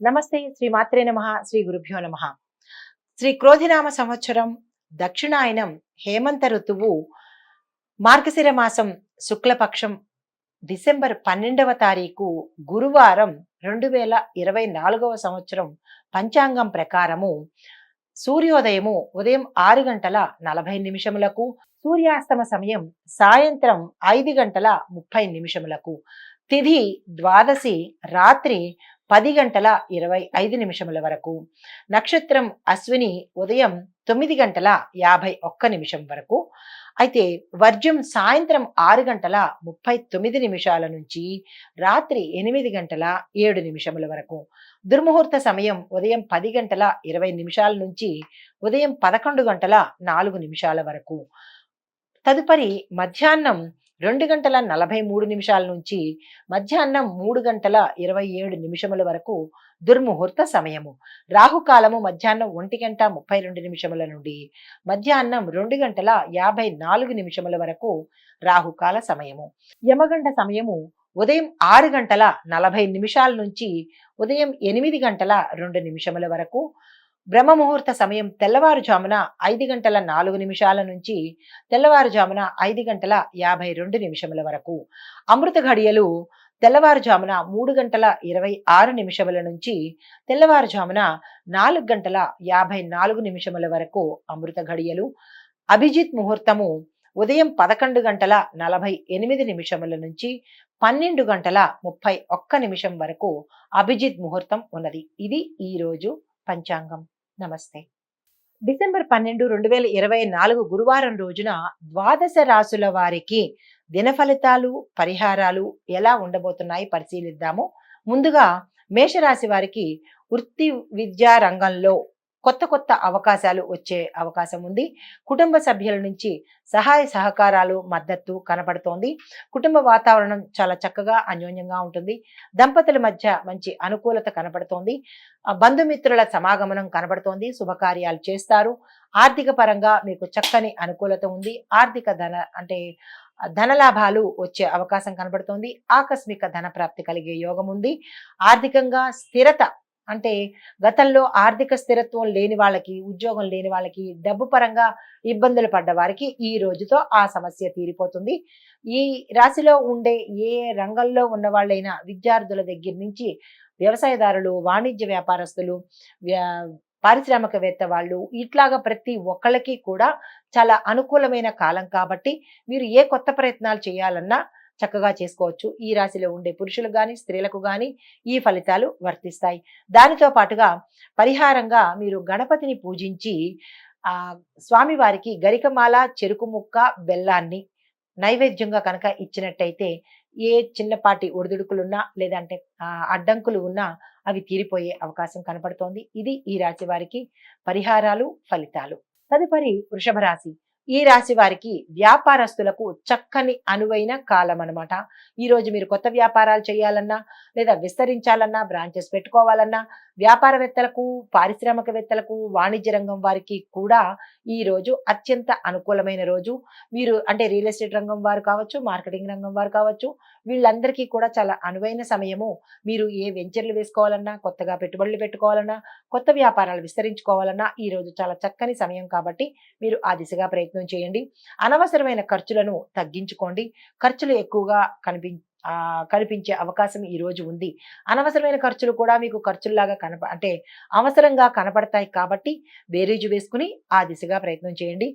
నమస్తే. శ్రీ మాత్రే నమః. శ్రీ గురుభ్యో నమః. శ్రీ క్రోధినామ సంవత్సరం దక్షిణాయనం హేమంత ఋతువు మార్గశిర మాసం శుక్లపక్షం డిసెంబర్ 12వ తారీఖు గురువారం 2024వ సంవత్సరం పంచాంగం ప్రకారము సూర్యోదయము ఉదయం 6 గంటల 40 నిమిషములకు, సూర్యాస్తమ సమయం సాయంత్రం 5 గంటల 30 నిమిషములకు, తిథి ద్వాదశి రాత్రి 10 గంటల 25 నిమిషముల వరకు, నక్షత్రం అశ్విని ఉదయం 9 గంటల 51 నిమిషం వరకు. అయితే వర్జ్యం సాయంత్రం 6 గంటల 39 నిమిషాల నుంచి రాత్రి 8 గంటల 7 నిమిషముల వరకు. దుర్ముహూర్త సమయం ఉదయం 10 గంటల 20 నిమిషాల నుంచి ఉదయం 11 గంటల 4 నిమిషాల వరకు. తదుపరి మధ్యాహ్నం 2 గంటల 43 నిమిషాల నుంచి మధ్యాహ్నం 3 గంటల 27 నిమిషముల వరకు దుర్ముహూర్త సమయము. రాహుకాలము మధ్యాహ్నం 1 గంట 32 నిమిషముల నుండి మధ్యాహ్నం 2 గంటల 54 నిమిషముల వరకు రాహుకాల సమయము. యమగండ సమయము ఉదయం 6 గంటల 40 నిమిషాల నుంచి ఉదయం 8 గంటల 2 నిమిషముల వరకు. బ్రహ్మముహూర్త సమయం తెల్లవారుజామున 5 గంటల 4 నిమిషాల నుంచి తెల్లవారుజామున 5 గంటల 52 నిమిషముల వరకు. అమృత ఘడియలు తెల్లవారుజామున 3 గంటల 26 నిమిషముల నుంచి తెల్లవారుజామున 4 గంటల 54 నిమిషముల వరకు అమృత ఘడియలు. అభిజిత్ ముహూర్తము ఉదయం 11 గంటల 48 నిమిషముల నుంచి 12 గంటల 31 నిమిషం వరకు అభిజిత్ ముహూర్తం ఉన్నది. ఇది ఈ రోజు పంచాంగం. నమస్తే. డిసెంబర్ 12, 2024 గురువారం రోజున ద్వాదశ రాశుల వారికి దిన ఫలితాలు, పరిహారాలు ఎలా ఉండబోతున్నాయి పరిశీలిద్దాము. ముందుగా మేషరాశి వారికి వృత్తి విద్యా రంగంలో కొత్త అవకాశాలు వచ్చే అవకాశం ఉంది. కుటుంబ సభ్యుల నుంచి సహాయ సహకారాలు, మద్దతు కనపడుతోంది. కుటుంబ వాతావరణం చాలా చక్కగా అన్యోన్యంగా ఉంటుంది. దంపతుల మధ్య మంచి అనుకూలత కనపడుతోంది. బంధుమిత్రుల సమాగమనం కనపడుతోంది. శుభకార్యాలు చేస్తారు. ఆర్థిక పరంగా మీకు చక్కని అనుకూలత ఉంది. ఆర్థిక ధనలాభాలు వచ్చే అవకాశం కనబడుతోంది. ఆకస్మిక ధన ప్రాప్తి కలిగే యోగం ఉంది. ఆర్థికంగా స్థిరత, అంటే గతంలో ఆర్థిక స్థిరత్వం లేని వాళ్ళకి, ఉద్యోగం లేని వాళ్ళకి, డబ్బు పరంగా ఇబ్బందులు పడ్డ వారికి ఈ రోజుతో ఆ సమస్య తీరిపోతుంది. ఈ రాశిలో ఉండే ఏ రంగంలో ఉన్న వాళ్ళైనా విద్యార్థుల దగ్గర నుంచి వ్యవసాయదారులు, వాణిజ్య వ్యాపారస్తులు, పారిశ్రామికవేత్త వాళ్ళు, ఇట్లాగా ప్రతి ఒక్కళ్ళకి కూడా చాలా అనుకూలమైన కాలం కాబట్టి మీరు ఏ కొత్త ప్రయత్నాలు చేయాలన్నా చక్కగా చేసుకోవచ్చు. ఈ రాశిలో ఉండే పురుషులకు కానీ స్త్రీలకు కానీ ఈ ఫలితాలు వర్తిస్తాయి. దానితో పాటుగా పరిహారంగా మీరు గణపతిని పూజించి స్వామివారికి గరికమాల, చెరుకు ముక్క, బెల్లాన్ని నైవేద్యంగా కనుక ఇచ్చినట్టయితే ఏ చిన్నపాటి ఒడిదుడుకులున్నా లేదంటే అడ్డంకులు ఉన్నా అవి తీరిపోయే అవకాశం కనపడుతోంది. ఇది ఈ రాశి వారికి పరిహారాలు, ఫలితాలు. తదుపరి వృషభ రాశి. ఈ రాశి వారికి వ్యాపారస్తులకు చక్కని అనువైన కాలం అనమాట. ఈరోజు మీరు కొత్త వ్యాపారాలు చేయాలన్నా లేదా విస్తరించాలన్నా, బ్రాంచెస్ పెట్టుకోవాలన్నా, వ్యాపారవేత్తలకు, పారిశ్రామికవేత్తలకు, వాణిజ్య రంగం వారికి కూడా ఈ రోజు అత్యంత అనుకూలమైన రోజు. మీరు అంటే రియల్ ఎస్టేట్ రంగం వారు కావచ్చు, మార్కెటింగ్ రంగం వారు కావచ్చు, వీళ్ళందరికీ కూడా చాలా అనువైన సమయము. మీరు ఏ వెంచర్లు వేసుకోవాలన్నా, కొత్తగా పెట్టుబడులు పెట్టుకోవాలన్నా, కొత్త వ్యాపారాలు విస్తరించుకోవాలన్నా ఈ రోజు చాలా చక్కని సమయం కాబట్టి మీరు ఆ దిశగా ప్రయత్నం చేయండి. అనవసరమైన ఖర్చులను తగ్గించుకోండి. ఖర్చులు ఎక్కువగా కనిపించే అవకాశం ఈ రోజు ఉంది. అనవసరమైన ఖర్చులు కూడా మీకు ఖర్చుల్లాగా అవసరంగా కనపడతాయి కాబట్టి బేరీజు వేసుకుని ఆ దిశగా ప్రయత్నం చేయండి.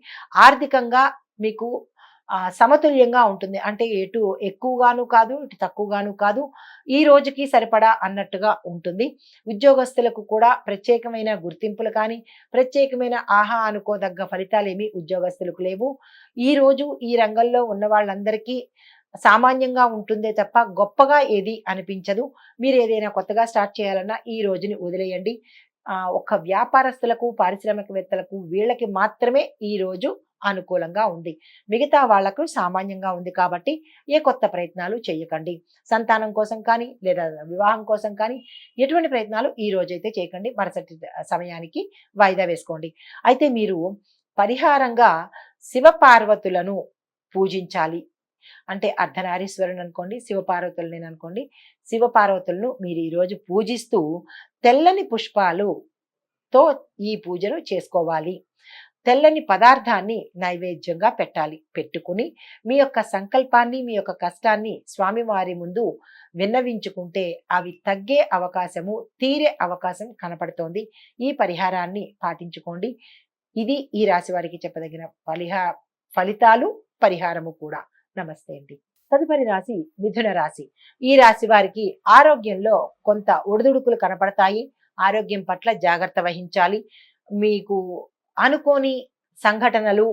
ఆర్థికంగా మీకు సమతుల్యంగా ఉంటుంది. అంటే ఎటు ఎక్కువగాను కాదు, ఇటు తక్కువగాను కాదు, ఈ రోజుకి సరిపడా అన్నట్టుగా ఉంటుంది. ఉద్యోగస్తులకు కూడా ప్రత్యేకమైన గుర్తింపులు కానీ, ప్రత్యేకమైన ఆహా అనుకోదగ్గ ఫలితాలేమీ ఉద్యోగస్తులకు లేవు. ఈ రోజు ఈ రంగంలో ఉన్న వాళ్ళందరికీ సామాన్యంగా ఉంటుందే తప్ప గొప్పగా ఏది అనిపించదు. మీరు ఏదైనా కొత్తగా స్టార్ట్ చేయాలన్నా ఈ రోజుని వదిలేయండి. ఒక వ్యాపారస్తులకు, పారిశ్రామికవేత్తలకు వీళ్ళకి మాత్రమే ఈ రోజు అనుకూలంగా ఉంది. మిగతా వాళ్లకు సామాన్యంగా ఉంది కాబట్టి ఏ కొత్త ప్రయత్నాలు చేయకండి. సంతానం కోసం కానీ లేదా వివాహం కోసం కానీ ఎటువంటి ప్రయత్నాలు ఈ రోజైతే చేయకండి. మరుసటి సమయానికి వాయిదా వేసుకోండి. అయితే మీరు పరిహారంగా శివ పార్వతులను పూజించాలి. అంటే అర్ధనారీశ్వరుని అనుకోండి, శివపార్వతులని అనుకోండి. శివపార్వతులను మీరు ఈరోజు పూజిస్తూ తెల్లని పుష్పాలుతో ఈ పూజను చేసుకోవాలి. తెల్లని పదార్థాన్ని నైవేద్యంగా పెట్టాలి. పెట్టుకుని మీ యొక్క సంకల్పాన్ని, మీ యొక్క కష్టాన్ని స్వామివారి ముందు విన్నవించుకుంటే అవి తగ్గే అవకాశము, తీరే అవకాశం కనపడుతోంది. ఈ పరిహారాన్ని పాటించుకోండి. ఇది ఈ రాశి వారికి చెప్పదగిన ఫలితాలు, పరిహారము కూడా. నమస్తే అండి. తదుపరి రాశి మిథున రాశి. ఈ రాశి వారికి ఆరోగ్యంలో కొంత ఒడిదుడుకులు కనపడతాయి. ఆరోగ్యం పట్ల జాగ్రత్త వహించాలి. మీకు అనుకోని సంఘటనలు,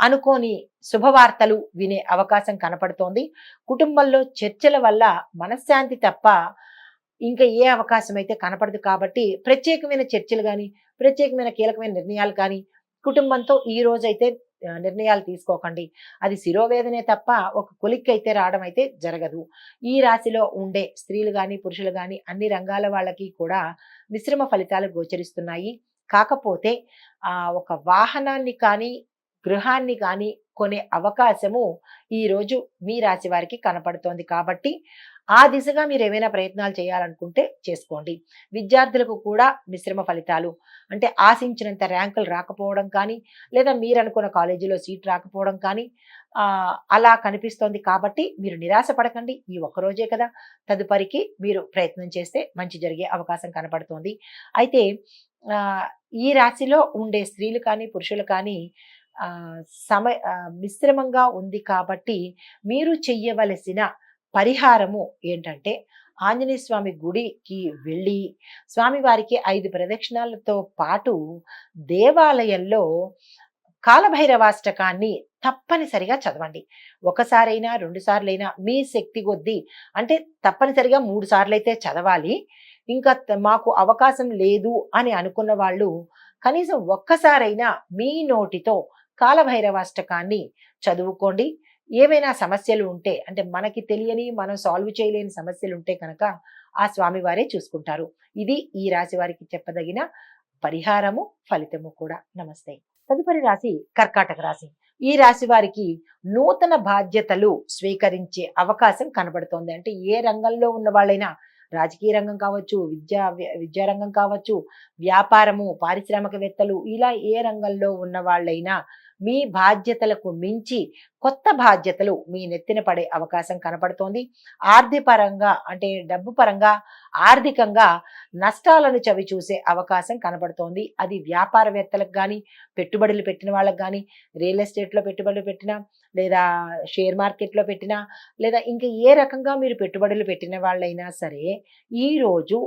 అనుకోని శుభవార్తలు వినే అవకాశం కనపడుతోంది. కుటుంబంలో చర్చల వల్ల మనశ్శాంతి తప్ప ఇంకా ఏ అవకాశం అయితే కనపడదు. కాబట్టి ప్రత్యేకమైన చర్చలు కానీ, ప్రత్యేకమైన కీలకమైన నిర్ణయాలు కానీ కుటుంబంతో ఈ రోజైతే నిర్ణయాలు తీసుకోకండి. అది శిరోవేదనే తప్ప ఒక కొలిక్కైతే రావడం అయితే జరగదు. ఈ రాశిలో ఉండే స్త్రీలు కానీ, పురుషులు కానీ అన్ని రంగాల వాళ్ళకి కూడా మిశ్రమ ఫలితాలు గోచరిస్తున్నాయి. కాకపోతే ఒక వాహనాన్ని కానీ, గృహాన్ని కానీ కొనే అవకాశము ఈరోజు మీ రాశి వారికి కనపడుతోంది. కాబట్టి ఆ దిశగా మీరు ఏమైనా ప్రయత్నాలు చేయాలనుకుంటే చేసుకోండి. విద్యార్థులకు కూడా మిశ్రమ ఫలితాలు, అంటే ఆశించినంత ర్యాంకులు రాకపోవడం కానీ, లేదా మీరు అనుకున్న కాలేజీలో సీట్ రాకపోవడం కానీ అలా కనిపిస్తోంది. కాబట్టి మీరు నిరాశ పడకండి. ఈ ఒక్కరోజే కదా, తదుపరికి మీరు ప్రయత్నం చేస్తే మంచి జరిగే అవకాశం కనపడుతోంది. అయితే ఈ రాశిలో ఉండే స్త్రీలు కానీ, పురుషులు కానీ మిశ్రమంగా ఉంది. కాబట్టి మీరు చెయ్యవలసిన పరిహారము ఏంటంటే, ఆంజనేయ స్వామి గుడికి వెళ్ళి స్వామివారికి 5 ప్రదక్షిణాలతో పాటు దేవాలయంలో కాలభైరవాష్టకాన్ని తప్పనిసరిగా చదవండి. ఒకసారైనా, 2 సార్లైనా మీ శక్తి కొద్దీ, అంటే తప్పనిసరిగా 3 సార్లు అయితే చదవాలి. ఇంకా మాకు అవకాశం లేదు అని అనుకున్న వాళ్ళు కనీసం ఒక్కసారైనా మీ నోటితో కాలభైరవాష్టకాన్ని చదువుకోండి. ఏవైనా సమస్యలు ఉంటే, అంటే మనకి తెలియని, మనం సాల్వ్ చేయలేని సమస్యలు ఉంటే కనుక ఆ స్వామివారే చూసుకుంటారు. ఇది ఈ రాశి వారికి చెప్పదగిన పరిహారము, ఫలితము కూడా. నమస్తే. తదుపరి రాశి కర్కాటక రాశి. ఈ రాశి వారికి నూతన బాధ్యతలు స్వీకరించే అవకాశం కనబడుతోంది. అంటే ఏ రంగంలో ఉన్న వాళ్ళైనా, రాజకీయ రంగం కావచ్చు, విద్యారంగం కావచ్చు, వ్యాపారము, పారిశ్రామికవేత్తలు, ఇలా ఏ రంగంలో ఉన్న వాళ్ళైనా మీ బాధ్యతలకు మించి కొత్త బాధ్యతలు మీ నెత్తిన పడే అవకాశం కనపడుతోంది. ఆర్థిక పరంగా, అంటే డబ్బు పరంగా, ఆర్థికంగా నష్టాలను చవి చూసే అవకాశం కనపడుతోంది. అది వ్యాపారవేత్తలకు కానీ, పెట్టుబడులు పెట్టిన వాళ్ళకి కానీ, రియల్ ఎస్టేట్లో పెట్టుబడులు పెట్టినా, లేదా షేర్ మార్కెట్లో పెట్టినా, లేదా ఇంకా ఏ రకంగా మీరు పెట్టుబడులు పెట్టిన వాళ్ళైనా సరే ఈరోజు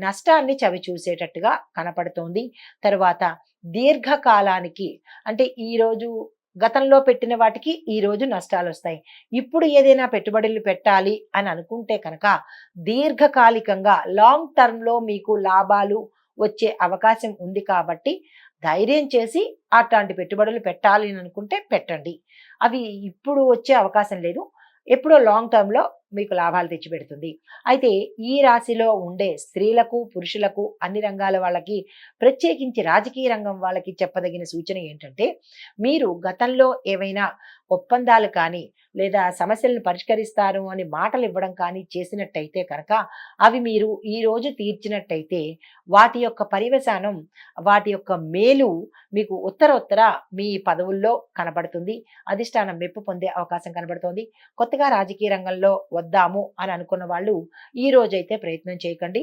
నష్టాన్ని చవి చూసేటట్టుగా కనపడుతోంది. తరువాత దీర్ఘకాలానికి, అంటే ఈరోజు గతంలో పెట్టిన వాటికి ఈరోజు నష్టాలు వస్తాయి. ఇప్పుడు ఏదైనా పెట్టుబడులు పెట్టాలి అని అనుకుంటే కనుక దీర్ఘకాలికంగా, లాంగ్ టర్మ్లో మీకు లాభాలు వచ్చే అవకాశం ఉంది. కాబట్టి ధైర్యం చేసి అట్లాంటి పెట్టుబడులు పెట్టాలి అని అనుకుంటే పెట్టండి. అవి ఇప్పుడు వచ్చే అవకాశం లేదు, ఎప్పుడో లాంగ్ టర్మ్లో మీకు లాభాలు తెచ్చిపెడుతుంది. అయితే ఈ రాశిలో ఉండే స్త్రీలకు, పురుషులకు, అన్ని రంగాల వాళ్ళకి, ప్రత్యేకించి రాజకీయ రంగం వాళ్ళకి చెప్పదగిన సూచన ఏంటంటే, మీరు గతంలో ఏవైనా ఒప్పందాలు కానీ, లేదా సమస్యలను పరిష్కరిస్తారు అని మాటలు ఇవ్వడం కానీ చేసినట్టయితే కనుక అవి మీరు ఈరోజు తీర్చినట్టయితే వాటి యొక్క పర్యవసానం, వాటి యొక్క మేలు మీకు ఉత్తర మీ పదవుల్లో కనబడుతుంది. అధిష్టానం మెప్పు పొందే అవకాశం కనబడుతోంది. కొత్తగా రాజకీయ రంగంలో వద్దాము అని అనుకున్న వాళ్ళు ఈ రోజైతే ప్రయత్నం చేయకండి,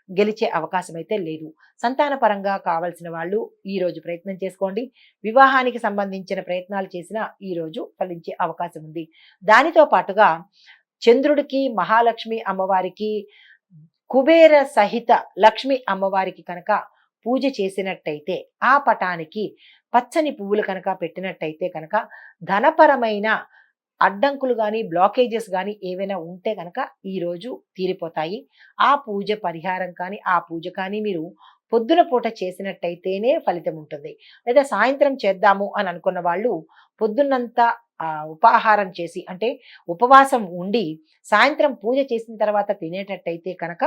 గెలిచే అవకాశం అయితే లేదు. సంతాన పరంగా కావాల్సిన వాళ్ళు ఈ రోజు ప్రయత్నం చేసుకోండి. వివాహానికి సంబంధించిన ప్రయత్నాలు చేసినా ఈ రోజు ఫలించే అవకాశం ఉంది. దానితో పాటుగా చంద్రుడికి, మహాలక్ష్మి అమ్మవారికి, కుబేర సహిత లక్ష్మి అమ్మవారికి కనుక పూజ చేసినట్టయితే, ఆ పటానికి పచ్చని పువ్వులు కనుక పెట్టినట్టయితే కనుక ధనపరమైన అడ్డంకులు కానీ, బ్లాకేజెస్ కానీ ఏవైనా ఉంటే కనుక ఈరోజు తీరిపోతాయి. ఆ పూజ పరిహారం కానీ, ఆ పూజ కానీ మీరు పొద్దున పూట చేసినట్టయితేనే ఫలితం ఉంటుంది. లేదా సాయంత్రం చేద్దాము అని అనుకున్న వాళ్ళు పొద్దున్నంతా ఉపాహారం చేసి, అంటే ఉపవాసం ఉండి సాయంత్రం పూజ చేసిన తర్వాత తినేటట్టయితే కనుక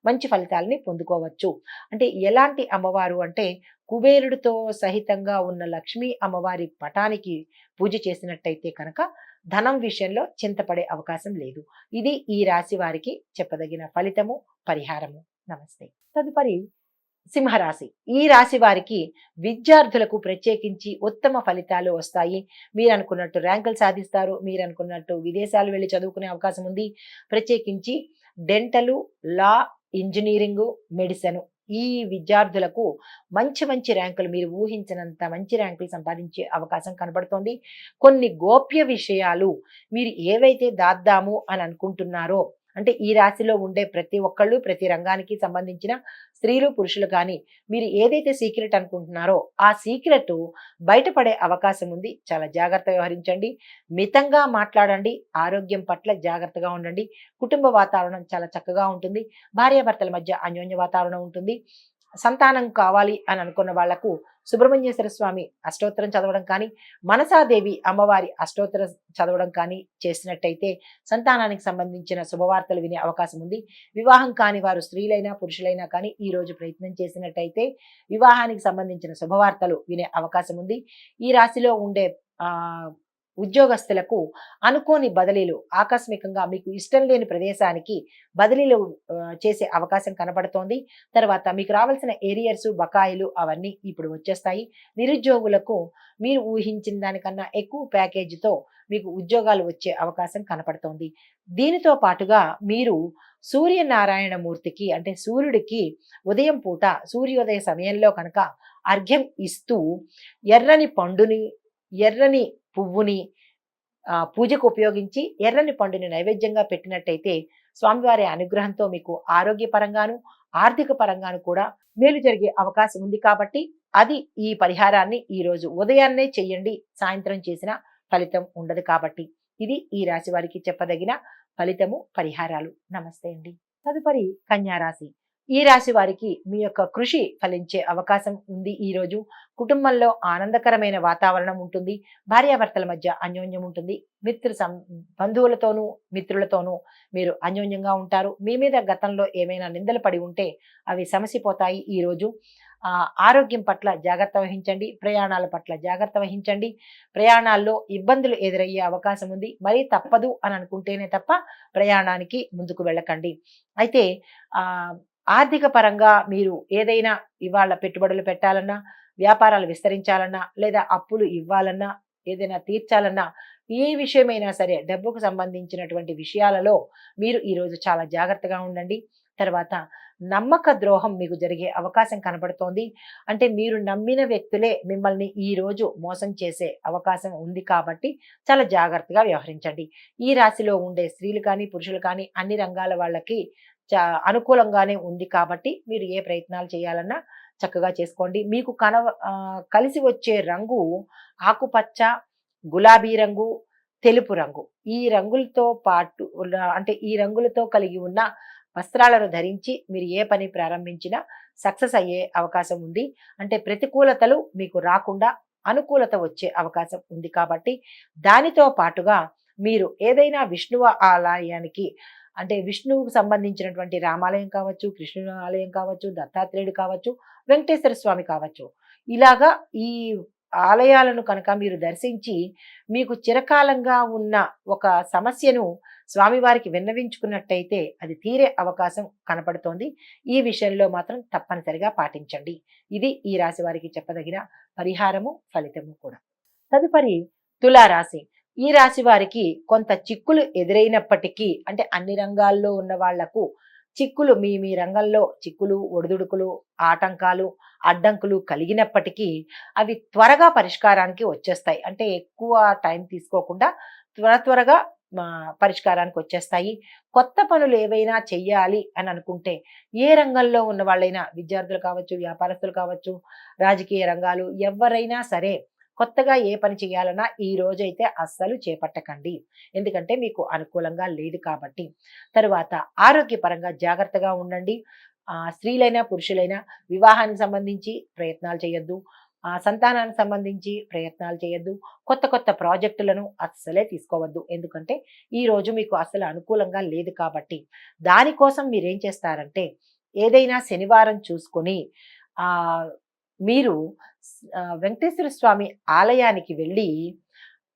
మంచి ఫలితాలని పొందుకోవచ్చు. అంటే ఎలాంటి అమ్మవారు అంటే, కుబేరుడితో సహితంగా ఉన్న లక్ష్మీ అమ్మవారి పటానికి పూజ చేసినట్టయితే కనుక ధనం విషయంలో చింతపడే అవకాశం లేదు. ఇది ఈ రాశి వారికి చెప్పదగిన ఫలితము, పరిహారము. నమస్తే. తదుపరి సింహరాశి. ఈ రాశి వారికి విద్యార్థులకు ప్రత్యేకించి ఉత్తమ ఫలితాలు వస్తాయి. మీరనుకున్నట్టు ర్యాంకులు సాధిస్తారు. మీరనుకున్నట్టు విదేశాలు వెళ్లి చదువుకునే అవకాశం ఉంది. ప్రత్యేకించి డెంటలు, లా, ఇంజినీరింగు, మెడిసిన్ ఈ విద్యార్థులకు మంచి మంచి ర్యాంకులు, మీరు ఊహించినంత మంచి ర్యాంకులు సంపాదించే అవకాశం కనబడుతోంది. కొన్ని గోప్య విషయాలు మీరు ఏవైతే దాద్దాము అని అనుకుంటున్నారో, అంటే ఈ రాశిలో ఉండే ప్రతి ఒక్కళ్ళు, ప్రతి రంగానికి సంబంధించిన స్త్రీలు, పురుషులు కానీ మీరు ఏదైతే సీక్రెట్ అనుకుంటున్నారో ఆ సీక్రెట్ బయటపడే అవకాశం ఉంది. చాలా జాగ్రత్తగా వ్యవహరించండి. మితంగా మాట్లాడండి. ఆరోగ్యం పట్ల జాగ్రత్తగా ఉండండి. కుటుంబ వాతావరణం చాలా చక్కగా ఉంటుంది. భార్యాభర్తల మధ్య అన్యోన్య వాతావరణం ఉంటుంది. సంతానం కావాలి అని అనుకున్న వాళ్లకు సుబ్రహ్మణ్యేశ్వర స్వామి అష్టోత్తరం చదవడం కానీ, మనసాదేవి అమ్మవారి అష్టోత్తరం చదవడం కానీ చేసినట్టయితే సంతానానికి సంబంధించిన శుభవార్తలు వినే అవకాశం ఉంది. వివాహం కాని వారు స్త్రీలైనా పురుషులైనా కానీ ఈ రోజు ప్రయత్నం చేసినట్టయితే వివాహానికి సంబంధించిన శుభవార్తలు వినే అవకాశం ఉంది. ఈ రాశిలో ఉండే ఉద్యోగస్తులకు అనుకోని బదిలీలు, ఆకస్మికంగా మీకు ఇష్టం లేని ప్రదేశానికి బదిలీలు చేసే అవకాశం కనబడుతోంది. తర్వాత మీకు రావాల్సిన ఏరియర్స్, బకాయిలు అవన్నీ ఇప్పుడు వచ్చేస్తాయి. నిరుద్యోగులకు మీరు ఊహించిన దానికన్నా ఎక్కువ ప్యాకేజీతో మీకు ఉద్యోగాలు వచ్చే అవకాశం కనపడుతోంది. దీనితో పాటుగా మీరు సూర్యనారాయణ మూర్తికి, అంటే సూర్యుడికి ఉదయం పూట సూర్యోదయ సమయంలో కనుక అర్ఘ్యం ఇస్తూ ఎర్రని పండుని, ఎర్రని పువ్వుని పూజకు ఉపయోగించి ఎర్రని పండుని నైవేద్యంగా పెట్టినట్టయితే స్వామివారి అనుగ్రహంతో మీకు ఆరోగ్యపరంగాను, ఆర్థిక పరంగాను కూడా మేలు జరిగే అవకాశం ఉంది. కాబట్టి అది ఈ పరిహారాన్ని ఈ రోజు ఉదయాన్నే చెయ్యండి. సాయంత్రం చేసిన ఫలితం ఉండదు. కాబట్టి ఇది ఈ రాశి వారికి చెప్పదగిన ఫలితము, పరిహారాలు. నమస్తే అండి. తదుపరి కన్యా రాశి. ఈ రాశి వారికి మీ యొక్క కృషి ఫలించే అవకాశం ఉంది. ఈ రోజు కుటుంబంలో ఆనందకరమైన వాతావరణం ఉంటుంది. భార్యాభర్తల మధ్య అన్యోన్యం ఉంటుంది. బంధువులతోనూ మిత్రులతోనూ మీరు అన్యోన్యంగా ఉంటారు. మీ మీద గతంలో ఏమైనా నిందలు పడి ఉంటే అవి సమసిపోతాయి. ఈ రోజు ఆరోగ్యం పట్ల జాగ్రత్త వహించండి. ప్రయాణాల పట్ల జాగ్రత్త వహించండి. ప్రయాణాల్లో ఇబ్బందులు ఎదురయ్యే అవకాశం ఉంది. మరీ తప్పదు అని అనుకుంటేనే తప్ప ప్రయాణానికి ముందుకు వెళ్ళకండి. అయితే ఆర్థిక పరంగా మీరు ఏదైనా ఇవాళ పెట్టుబడులు పెట్టాలన్నా, వ్యాపారాలు విస్తరించాలన్నా, లేదా అప్పులు ఇవ్వాలన్నా, ఏదైనా తీర్చాలన్నా, ఏ విషయమైనా సరే డబ్బుకు సంబంధించినటువంటి విషయాలలో మీరు ఈరోజు చాలా జాగ్రత్తగా ఉండండి. తర్వాత నమ్మక ద్రోహం మీకు జరిగే అవకాశం కనబడుతోంది. అంటే మీరు నమ్మిన వ్యక్తులే మిమ్మల్ని ఈ రోజు మోసం చేసే అవకాశం ఉంది. కాబట్టి చాలా జాగ్రత్తగా వ్యవహరించండి. ఈ రాశిలో ఉండే స్త్రీలు కానీ, పురుషులు కానీ అన్ని రంగాల వాళ్ళకి అనుకూలంగానే ఉంది. కాబట్టి మీరు ఏ ప్రయత్నాలు చేయాలన్నా చక్కగా చేసుకోండి. మీకు కలిసి వచ్చే రంగు ఆకుపచ్చ, గులాబీ రంగు, తెలుపు రంగు. ఈ రంగులతో పాటు అంటే ఈ రంగులతో కలిగి ఉన్న వస్త్రాలను ధరించి మీరు ఏ పని ప్రారంభించినా సక్సెస్ అయ్యే అవకాశం ఉంది. అంటే ప్రతికూలతలు మీకు రాకుండా అనుకూలత వచ్చే అవకాశం ఉంది. కాబట్టి దానితో పాటుగా మీరు ఏదైనా విష్ణువు ఆలయానికి, అంటే విష్ణువుకు సంబంధించినటువంటి రామాలయం కావచ్చు, కృష్ణుని ఆలయం కావచ్చు, దత్తాత్రేయుడు కావచ్చు, వెంకటేశ్వర స్వామి కావచ్చు, ఇలాగా ఈ ఆలయాలను కనుక మీరు దర్శించి మీకు చిరకాలంగా ఉన్న ఒక సమస్యను స్వామివారికి విన్నవించుకున్నట్టయితే అది తీరే అవకాశం కనపడుతోంది. ఈ విషయంలో మాత్రం తప్పనిసరిగా పాటించండి. ఇది ఈ రాశి వారికి చెప్పదగిన పరిహారము, ఫలితము కూడా. తదుపరి తులారాశి. ఈ రాశి వారికి కొంత చిక్కులు ఎదురైనప్పటికీ, అంటే అన్ని రంగాల్లో ఉన్న వాళ్లకు చిక్కులు, మీ మీ రంగంలో చిక్కులు, ఒడిదుడుకులు, ఆటంకాలు, అడ్డంకులు కలిగినప్పటికీ అవి త్వరగా పరిష్కారానికి వచ్చేస్తాయి. అంటే ఎక్కువ టైం తీసుకోకుండా త్వరగా పరిష్కారానికి వచ్చేస్తాయి. కొత్త పనులు ఏవైనా చెయ్యాలి అని అనుకుంటే, ఏ రంగంలో ఉన్న వాళ్ళైనా, విద్యార్థులు కావచ్చు, వ్యాపారస్తులు కావచ్చు, రాజకీయ రంగాలు, ఎవరైనా సరే కొత్తగా ఏ పని చేయాలన్నా ఈ రోజైతే అస్సలు చేపట్టకండి. ఎందుకంటే మీకు అనుకూలంగా లేదు కాబట్టి. తరువాత ఆరోగ్యపరంగా జాగ్రత్తగా ఉండండి. స్త్రీలైనా పురుషులైనా వివాహానికి సంబంధించి ప్రయత్నాలు చేయొద్దు. సంతానానికి సంబంధించి ప్రయత్నాలు చేయొద్దు. కొత్త కొత్త ప్రాజెక్టులను అస్సలే తీసుకోవద్దు. ఎందుకంటే ఈ రోజు మీకు అస్సలు అనుకూలంగా లేదు కాబట్టి. దానికోసం మీరేం చేస్తారంటే, ఏదైనా శనివారం చూసుకొని మీరు వెంకటేశ్వర స్వామి ఆలయానికి వెళ్ళి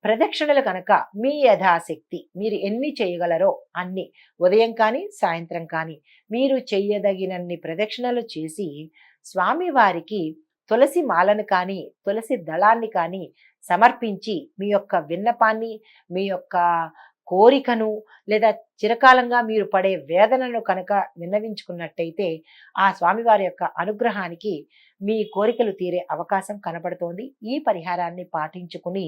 ప్రదక్షిణలు కనుక మీ యథాశక్తి మీరు ఎన్ని చేయగలరో అన్ని, ఉదయం కానీ సాయంత్రం కానీ మీరు చెయ్యదగినన్ని ప్రదక్షిణలు చేసి స్వామివారికి తులసి మాలను కానీ తులసి దళాన్ని కానీ సమర్పించి మీ యొక్క విన్నపాన్ని, మీ యొక్క కోరికను, లేదా చిరకాలంగా మీరు పడే వేదనను కనుక విన్నవించుకున్నట్టయితే ఆ స్వామివారి యొక్క అనుగ్రహానికి మీ కోరికలు తీరే అవకాశం కనబడుతోంది. ఈ పరిహారాన్ని పాటించుకుని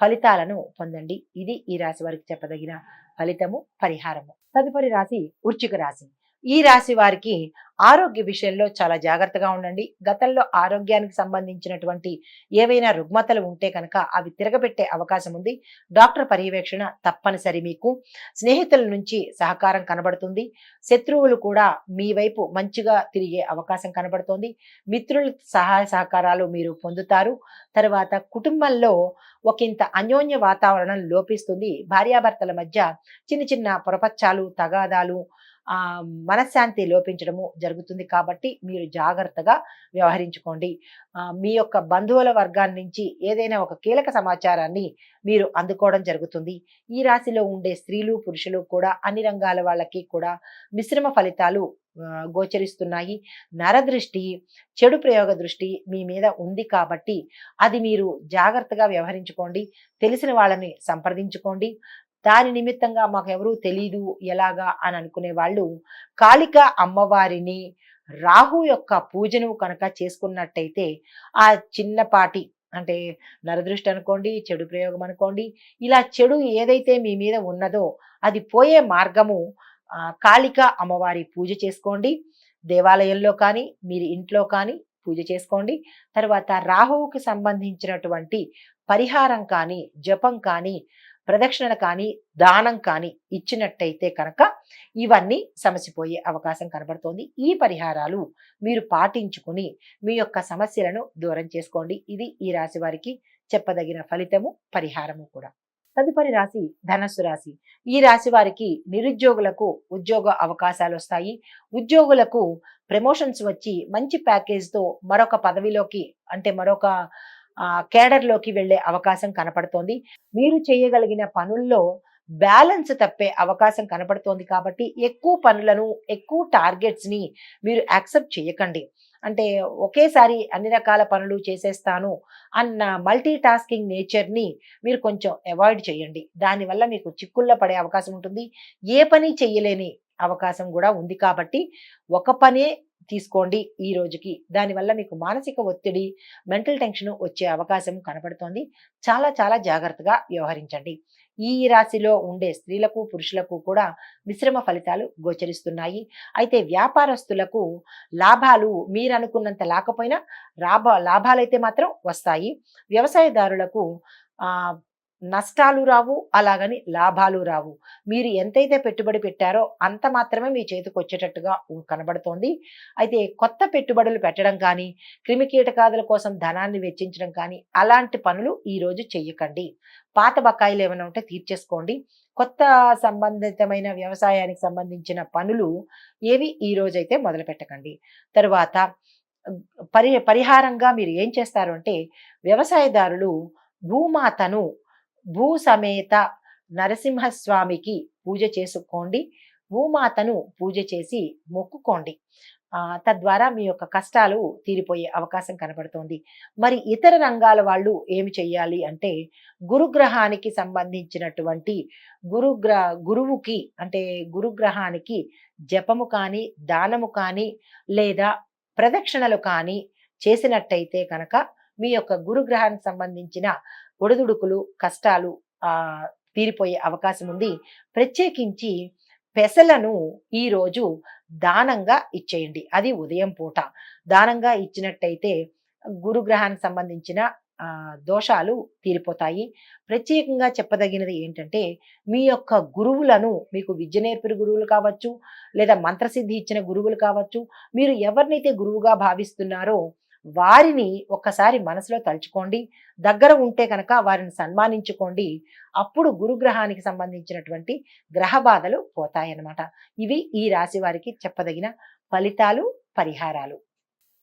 ఫలితాలను పొందండి. ఇది ఈ రాశి వారికి చెప్పదగిన ఫలితము, పరిహారము. తదుపరి రాశి వృశ్చిక రాశి. ఈ రాశి వారికి ఆరోగ్య విషయంలో చాలా జాగ్రత్తగా ఉండండి. గతంలో ఆరోగ్యానికి సంబంధించినటువంటి ఏవైనా రుగ్మతలు ఉంటే కనుక అవి తిరగబెట్టే అవకాశం ఉంది. డాక్టర్ పర్యవేక్షణ తప్పనిసరి. మీకు స్నేహితుల నుంచి సహకారం కనబడుతుంది. శత్రువులు కూడా మీ వైపు మంచిగా తిరిగే అవకాశం కనబడుతోంది. మిత్రుల సహాయ సహకారాలు మీరు పొందుతారు. తర్వాత కుటుంబంలో ఒకంత అన్యోన్య వాతావరణం లోపిస్తుంది. భార్యాభర్తల మధ్య చిన్న చిన్న పొరపచ్చాలు, తగాదాలు, మనశ్శాంతి లోపించడము జరుగుతుంది. కాబట్టి మీరు జాగ్రత్తగా వ్యవహరించుకోండి. మీ యొక్క బంధువుల వర్గాన్ని నుంచి ఏదైనా ఒక కీలక సమాచారాన్ని మీరు అందుకోవడం జరుగుతుంది. ఈ రాశిలో ఉండే స్త్రీలు పురుషులు కూడా అన్ని రంగాల వాళ్ళకి కూడా మిశ్రమ ఫలితాలు గోచరిస్తున్నాయి. నరదృష్టి, చెడు ప్రయోగ దృష్టి మీ మీద ఉంది కాబట్టి అది మీరు జాగ్రత్తగా వ్యవహరించుకోండి. తెలిసిన వాళ్ళని సంప్రదించుకోండి. దాని నిమిత్తంగా మాకెవరూ తెలీదు ఎలాగా అని అనుకునే వాళ్ళు కాళిక అమ్మవారిని, రాహు యొక్క పూజను కనుక చేసుకున్నట్టయితే ఆ చిన్నపాటి, అంటే నరదృష్టి అనుకోండి, చెడు ప్రయోగం అనుకోండి, ఇలా చెడు ఏదైతే మీ మీద ఉన్నదో అది పోయే మార్గము కాళిక అమ్మవారి పూజ చేసుకోండి. దేవాలయంలో కానీ మీరు ఇంట్లో కానీ పూజ చేసుకోండి. తర్వాత రాహువుకి సంబంధించినటువంటి పరిహారం కానీ, జపం కానీ, ప్రదక్షిణ కానీ, దానం కానీ ఇచ్చినట్టయితే కనుక ఇవన్నీ సమసిపోయే అవకాశం కనబడుతోంది. ఈ పరిహారాలు మీరు పాటించుకుని మీ యొక్క సమస్యలను దూరం చేసుకోండి. ఇది ఈ రాశి వారికి చెప్పదగిన ఫలితము, పరిహారము కూడా. తదుపరి రాశి ధనస్సు రాశి. ఈ రాశి వారికి నిరుద్యోగులకు ఉద్యోగ అవకాశాలు వస్తాయి. ఉద్యోగులకు ప్రమోషన్స్ వచ్చి మంచి ప్యాకేజ్తో మరొక పదవిలోకి, అంటే మరొక కేడర్లోకి వెళ్లే అవకాశం కనపడుతోంది. మీరు చేయగలిగిన పనుల్లో బ్యాలెన్స్ తప్పే అవకాశం కనపడుతోంది. కాబట్టి ఎక్కువ పనులను, ఎక్కువ టార్గెట్స్ని మీరు యాక్సెప్ట్ చేయకండి. అంటే ఒకేసారి అన్ని రకాల పనులు చేసేస్తాను అన్న మల్టీ టాస్కింగ్ నేచర్ని మీరు కొంచెం అవాయిడ్ చేయండి. దానివల్ల మీకు చిక్కుల్లో పడే అవకాశం ఉంటుంది. ఏ పని చేయలేని అవకాశం కూడా ఉంది. కాబట్టి ఒక పనే తీసుకోండి ఈ రోజుకి. దానివల్ల మీకు మానసిక ఒత్తిడి, మెంటల్ టెన్షన్ వచ్చే అవకాశం కనపడుతోంది. చాలా చాలా జాగ్రత్తగా వ్యవహరించండి. ఈ రాశిలో ఉండే స్త్రీలకు పురుషులకు కూడా మిశ్రమ ఫలితాలు గోచరిస్తున్నాయి. అయితే వ్యాపారస్తులకు లాభాలు మీరు అనుకున్నంత లేకపోయినా లాభాలైతే మాత్రం వస్తాయి. వ్యవసాయదారులకు నష్టాలు రావు, అలాగని లాభాలు రావు. మీరు ఎంతైతే పెట్టుబడి పెట్టారో అంత మాత్రమే మీ చేతికి వచ్చేటట్టుగా కనబడుతోంది. అయితే కొత్త పెట్టుబడులు పెట్టడం కానీ, క్రిమికీటకాదుల కోసం ధనాన్ని వెచ్చించడం కానీ అలాంటి పనులు ఈరోజు చెయ్యకండి. పాత బకాయిలు ఏమైనా ఉంటే తీర్చేసుకోండి. కొత్త సంబంధితమైన వ్యవసాయానికి సంబంధించిన పనులు ఏవి ఈ రోజైతే మొదలు పెట్టకండి. తరువాత పరిహారంగా మీరు ఏం చేస్తారు అంటే, వ్యవసాయదారులు భూమాతను భూ సమేత నరసింహస్వామికి పూజ చేసుకోండి. భూమాతను పూజ చేసి మొక్కుకోండి. తద్వారా మీ యొక్క కష్టాలు తీరిపోయే అవకాశం కనబడుతోంది. మరి ఇతర రంగాల వాళ్ళు ఏమి చెయ్యాలి అంటే, గురుగ్రహానికి సంబంధించినటువంటి గురువుకి, అంటే గురుగ్రహానికి జపము కానీ, దానము కానీ, లేదా ప్రదక్షిణలు కానీ చేసినట్టయితే కనుక మీ యొక్క గురుగ్రహానికి సంబంధించిన ఒడిదుడుకులు, కష్టాలు తీరిపోయే అవకాశం ఉంది. ప్రత్యేకించి పెసలను ఈరోజు దానంగా ఇచ్చేయండి. అది ఉదయం పూట దానంగా ఇచ్చినట్టయితే గురుగ్రహానికి సంబంధించిన దోషాలు తీరిపోతాయి. ప్రత్యేకంగా చెప్పదగినది ఏంటంటే, మీ యొక్క గురువులను, మీకు విద్య నేర్పిన గురువులు కావచ్చు, లేదా మంత్రసిద్ధి ఇచ్చిన గురువులు కావచ్చు, మీరు ఎవరినైతే గురువుగా భావిస్తున్నారో వారిని ఒక్కసారి మనసులో తలుచుకోండి. దగ్గర ఉంటే కనుక వారిని సన్మానించుకోండి. అప్పుడు గురుగ్రహానికి సంబంధించినటువంటి గ్రహ బాధలు పోతాయన్నమాట. ఇవి ఈ రాశి వారికి చెప్పదగిన ఫలితాలు, పరిహారాలు.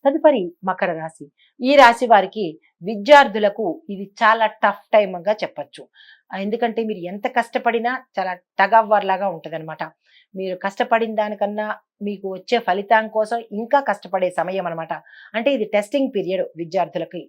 తదుపరి మకర రాశి. ఈ రాశి వారికి విద్యార్థులకు ఇది చాలా టఫ్ టైమ్‌గా చెప్పొచ్చు. ఎందుకంటే మీరు ఎంత కష్టపడినా చాలా టగ్ ఆఫ్ వార్ లాగా ఉంటదనమాట. మీరు కష్టపడిన దానికన్నా మీకు వచ్చే ఫలితం కోసం ఇంకా కష్టపడే సమయం అనమాట. అంటే ఇది టెస్టింగ్ పీరియడ్ విద్యార్థులకి.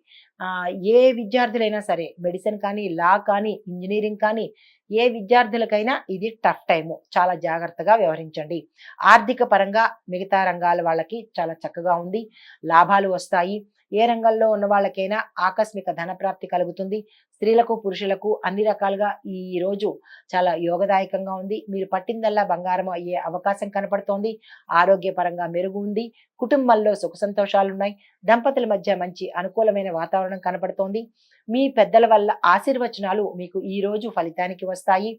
ఏ విద్యార్థులైనా సరే మెడిసిన్ కానీ, లా కానీ, ఇంజినీరింగ్ కానీ ఏ విద్యార్థులకైనా ఇది టఫ్ టైము. చాలా జాగ్రత్తగా వ్యవహరించండి. ఆర్థిక పరంగా మిగతా రంగాల వాళ్ళకి చాలా చక్కగా ఉంది. లాభాలు వస్తాయి. ఏ రంగంలో ఉన్న వాళ్ళకైనా ఆకస్మిక ధనప్రాప్తి కలుగుతుంది. స్త్రీలకు, పురుషులకు అన్ని రకాలుగా ఈ రోజు చాలా యోగదాయకంగా ఉంది. మీరు పట్టిందల్లా బంగారం అయ్యే అవకాశం కనపడుతోంది. ఆరోగ్యపరంగా మెరుగు ఉంది. కుటుంబంలో సుఖ సంతోషాలున్నాయి. దంపతుల మధ్య మంచి అనుకూలమైన వాతావరణం కనపడుతోంది. మీ పెద్దల వల్ల ఆశీర్వచనాలు మీకు ఈ రోజు ఫలితానికి వస్తాయి.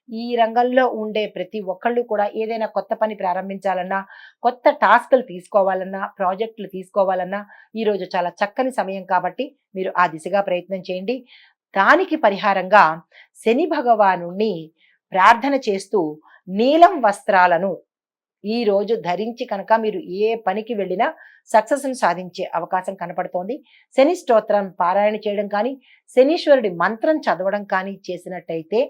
ఈ రంగంలో ఉండే ప్రతి ఒక్కళ్ళు కూడా ఏదైనా కొత్త పని ప్రారంభించాలన్నా, కొత్త టాస్క్‌లు తీసుకోవాలన్నా, ప్రాజెక్టులు తీసుకోవాలన్నా ఈరోజు చాలా చక్కని సమయం కాబట్టి మీరు ఆ దిశగా ప్రయత్నం చేయండి. దానికి పరిహారంగా శని భగవానుణ్ణి ప్రార్థన చేస్తూ నీలం వస్త్రాలను ఈ రోజు ధరించి కనుక మీరు ఏ పనికి వెళ్ళినా సక్సెస్‌ని సాధించే అవకాశం కనపడుతోంది. శని స్తోత్రం పారాయణ చేయడం కానీ, శనీశ్వరుడి మంత్రం చదవడం కానీ చేసినట్టయితే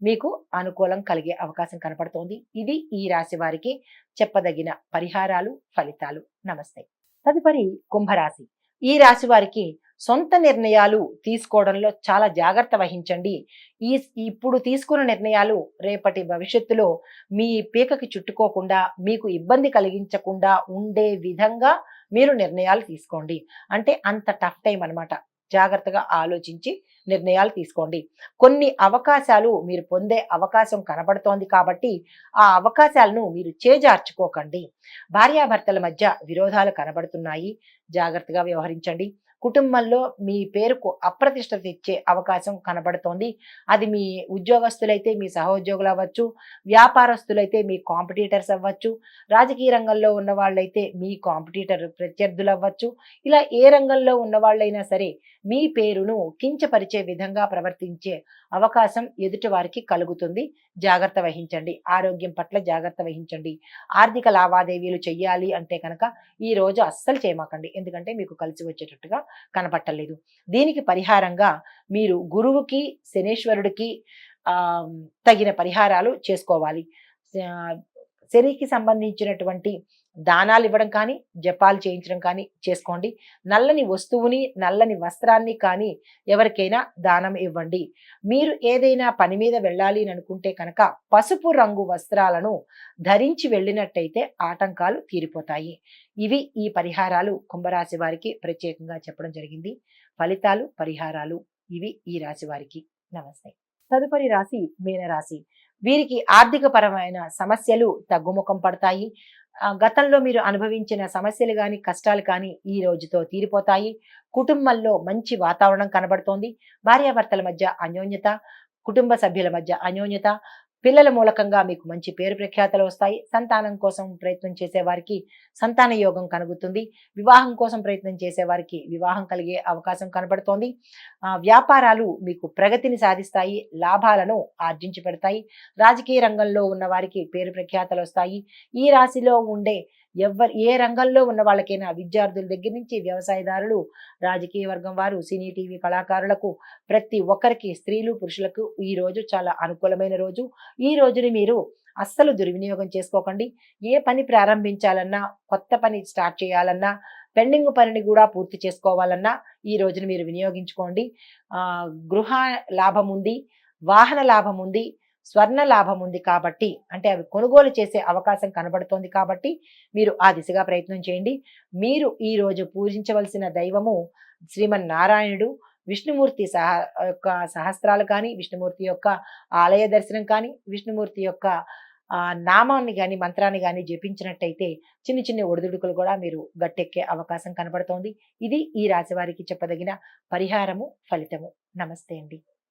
మీకు అనుకూలం కలిగే అవకాశం కనపడుతోంది. ఇది ఈ రాశి వారికి చెప్పదగిన పరిహారాలు, ఫలితాలు. నమస్తే. తదుపరి కుంభరాశి. ఈ రాశి వారికి సొంత నిర్ణయాలు తీసుకోవడంలో చాలా జాగ్రత్త వహించండి. ఈ ఇప్పుడు తీసుకున్న నిర్ణయాలు రేపటి భవిష్యత్తులో మీ పీకకి చుట్టుకోకుండా, మీకు ఇబ్బంది కలిగించకుండా ఉండే విధంగా మీరు నిర్ణయాలు తీసుకోండి. అంటే అంత టఫ్ టైం అనమాట. జాగ్రత్తగా ఆలోచించి నిర్ణయాలు తీసుకోండి. కొన్ని అవకాశాలు మీరు పొందే అవకాశం కనబడుతోంది కాబట్టి ఆ అవకాశాలను మీరు చేజార్చుకోకండి. భార్యాభర్తల మధ్య విరోధాలు కనబడుతున్నాయి. జాగ్రత్తగా వ్యవహరించండి. కుటుంబంలో మీ పేరుకు అప్రతిష్ట తెచ్చే అవకాశం కనబడుతోంది. అది మీ ఉద్యోగస్తులైతే మీ సహోద్యోగులు అవ్వచ్చు, వ్యాపారస్తులైతే మీ కాంపిటీటర్స్ అవ్వచ్చు, రాజకీయ రంగంలో ఉన్న వాళ్ళైతే మీ కాంపిటీటర్ ప్రత్యర్థులు అవ్వచ్చు. ఇలా ఏ రంగంలో ఉన్న వాళ్ళైనా సరే మీ పేరును కించపరిచే విధంగా ప్రవర్తించే అవకాశం ఎదుటి వారికి కలుగుతుంది. జాగ్రత్త వహించండి. ఆరోగ్యం పట్ల జాగ్రత్త వహించండి. ఆర్థిక లావాదేవీలు చెయ్యాలి అంటే కనుక ఈ రోజు అస్సలు చేయమాకండి. ఎందుకంటే మీకు కలిసి వచ్చేటట్టుగా కనపట్టలేదు. దీనికి పరిహారంగా మీరు గురువుకి, శనీశ్వరుడికి తగిన పరిహారాలు చేసుకోవాలి. శనికి సంబంధించినటువంటి దానాలు ఇవ్వడం కానీ, జపాలు చేయించడం కానీ చేసుకోండి. నల్లని వస్తువుని, నల్లని వస్త్రాన్ని కానీ ఎవరికైనా దానం ఇవ్వండి. మీరు ఏదైనా పని మీద వెళ్ళాలి అని అనుకుంటే కనుక పసుపు రంగు వస్త్రాలను ధరించి వెళ్ళినట్టయితే ఆటంకాలు తీరిపోతాయి. ఇవి ఈ పరిహారాలు కుంభరాశి వారికి ప్రత్యేకంగా చెప్పడం జరిగింది. ఫలితాలు, పరిహారాలు ఇవి ఈ రాశి వారికి. నమస్తే. తదుపరి రాశి మీనరాశి. వీరికి ఆర్థిక పరమైన సమస్యలు తగ్గుముఖం పడతాయి. గతంలో మీరు అనుభవించిన సమస్యలు కానీ, కష్టాలు కానీ ఈ రోజుతో తీరిపోతాయి. కుటుంబంలో మంచి వాతావరణం కనబడుతోంది. భార్యాభర్తల మధ్య అన్యోన్యత, కుటుంబ సభ్యుల మధ్య అన్యోన్యత, పిల్లల మూలకంగా మీకు మంచి పేరు ప్రఖ్యాతలు వస్తాయి. సంతానం కోసం ప్రయత్నం చేసే వారికి సంతాన యోగం కలుగుతుంది. వివాహం కోసం ప్రయత్నం చేసే వారికి వివాహం కలిగే అవకాశం కనబడుతోంది. వ్యాపారాలు మీకు ప్రగతిని సాధిస్తాయి. లాభాలను ఆర్జించి పెడతాయి. రాజకీయ రంగంలో ఉన్న వారికి పేరు ప్రఖ్యాతలు వస్తాయి. ఈ రాశిలో ఉండే ఏ రంగంలో ఉన్న వాళ్ళకైనా విద్యార్థుల దగ్గర నుంచి వ్యవసాయదారులు, రాజకీయ వర్గం వారు, సినీ టీవీ కళాకారులకు ప్రతి ఒక్కరికి, స్త్రీలు పురుషులకు ఈ రోజు చాలా అనుకూలమైన రోజు. ఈ రోజుని మీరు అస్సలు దుర్వినియోగం చేసుకోకండి. ఏ పని ప్రారంభించాలన్నా, కొత్త పని స్టార్ట్ చేయాలన్నా, పెండింగ్ పనిని కూడా పూర్తి చేసుకోవాలన్నా ఈ రోజుని మీరు వినియోగించుకోండి. గృహ లాభం ఉంది, వాహన లాభం ఉంది, స్వర్ణ లాభం ఉంది కాబట్టి, అంటే అవి కొనుగోలు చేసే అవకాశం కనబడుతోంది కాబట్టి మీరు ఆ దిశగా ప్రయత్నం చేయండి. మీరు ఈ రోజు పూజించవలసిన దైవము శ్రీమన్నారాయణుడు. విష్ణుమూర్తి యొక్క సహస్రాలు కానీ, విష్ణుమూర్తి యొక్క ఆలయ దర్శనం కానీ, విష్ణుమూర్తి యొక్క నామాన్ని కానీ, మంత్రాన్ని కానీ జపించినట్టయితే చిన్ని చిన్ని ఒడిదుడుకులు కూడా మీరు గట్టెక్కే అవకాశం కనబడుతోంది. ఇది ఈ రాశి వారికి చెప్పదగిన పరిహారము, ఫలితము. నమస్తే అండి.